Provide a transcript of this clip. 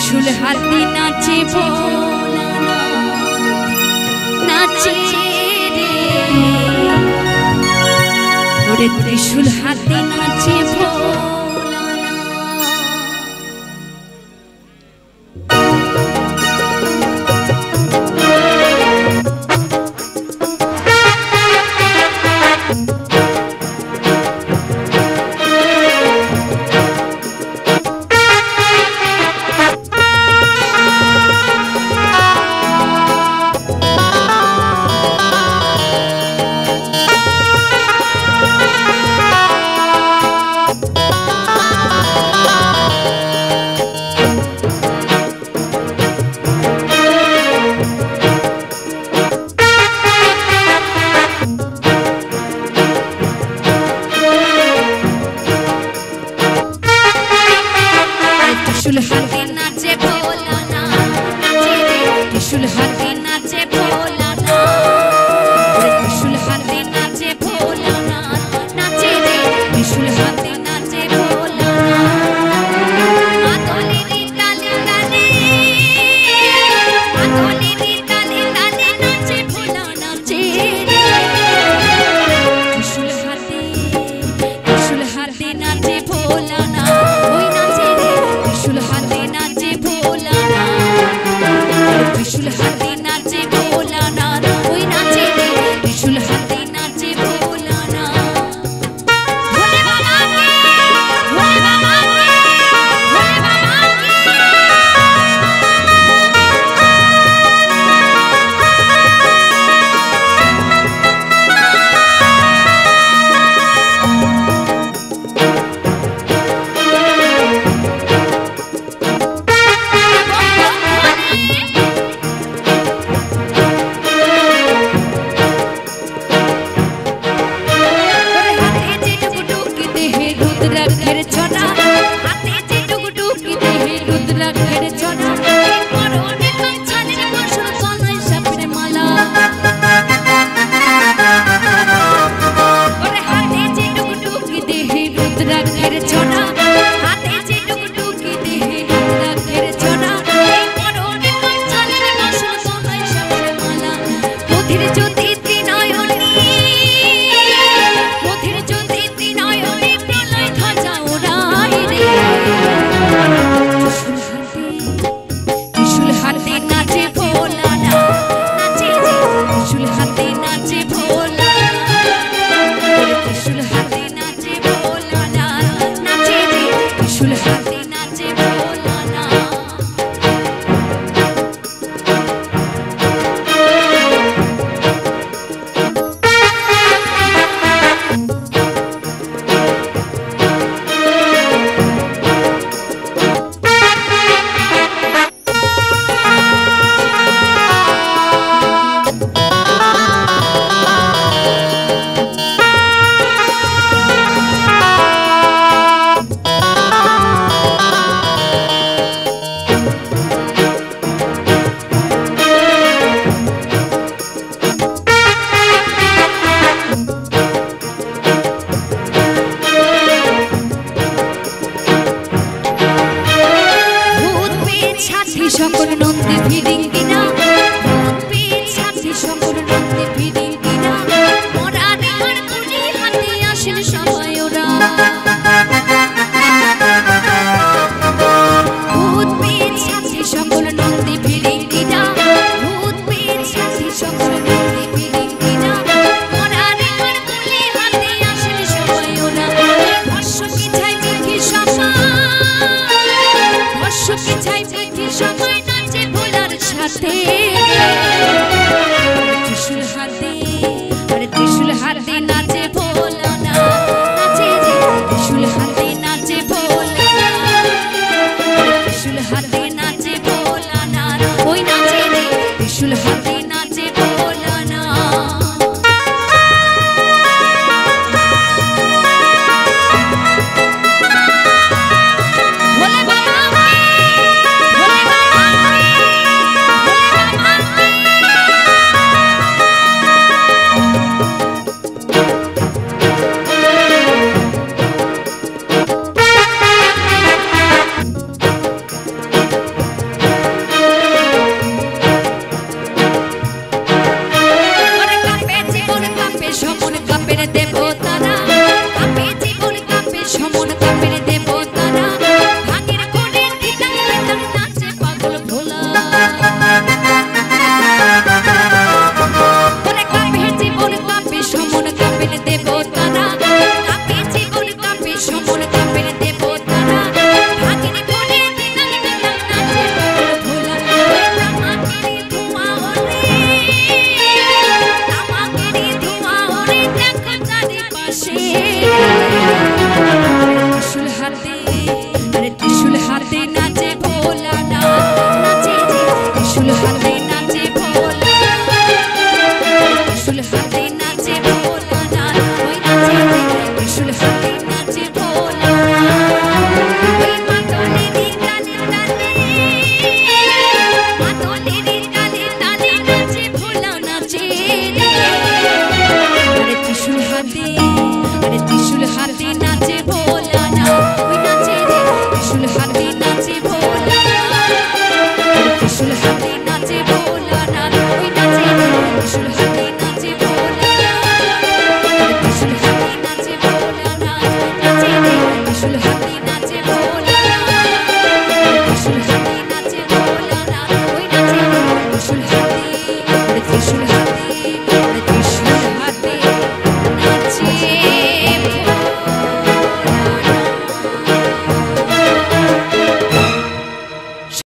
त्रिशूल हाथी नाचे नाचे रे ओरे त्रिशूल हाथी नाचे त्रिशूल हाथी नाचे भोलाना त्रिशूल हाथी नाचे भोलाना त्रिशूल हाथी नाचे भोलाना नाचे रे त्रिशूल हाथी नाचे भोलाना मातोली री ताले ताले मातोली री ताले ताले नाचे भोलाना नाचे रे त्रिशूल हाथी नाचे भोलाना ओई नाचे रे त्रिशूल हाथी नाचे भोलाना त्रिशूल हाथी नाचे भोलाना ओई नाचे रे त्रिशूल हाथी नाचे भोलाना भोले बाबा की भोले बाबा की भोले बाबा रुद्राक्षर छोड़ा हाथे जे डुगडुग देहे रुद्राक्षर छोड़ा परने कंचन बसर सोनाय सापरे माला ओरे हाथे जे डुगडुग देहे रुद्राक्षर छोड़ा हाथे जे डुगडुग देहे रुद्राक्षर छोड़ा परने कंचन बसर सोनाय सापरे माला मोधिर ज्योति त्रिनयनी मोधिर ज्योति त्रिनयनी त्रिशूल हाथी नाचे भोलाना नाचे रे त्रिशूल हाथी नाचे भोलाना त्रिशूल हाथी नाचे भोलाना नाचे रे त्रिशूल हाथी नाचे भोलाना সকল নন্দে ভিড়িঙ্গিনা পীর সাথী সকল নন্দে ভিড়িঙ্গিনা মোরা দেওয়ার কুলি হাতে আসেন সবাই ওরা ভূত পীর সাথী সকল নন্দে ভিড়িঙ্গিনা ভূত পীর সাথী সকল নন্দে ভিড়িঙ্গিনা মোরা দেওয়ার কুলি হাতে আসেন সবাই ওরা ভস্য কি চাই দেখি সবাই ভস্য কি চাই দেখি সবাই নাচে ভোলার সাথে त्रिशूल हाथी अरे त्रिशूल हाथी नाचे भोलाना नाचे रे त्रिशूल हाथी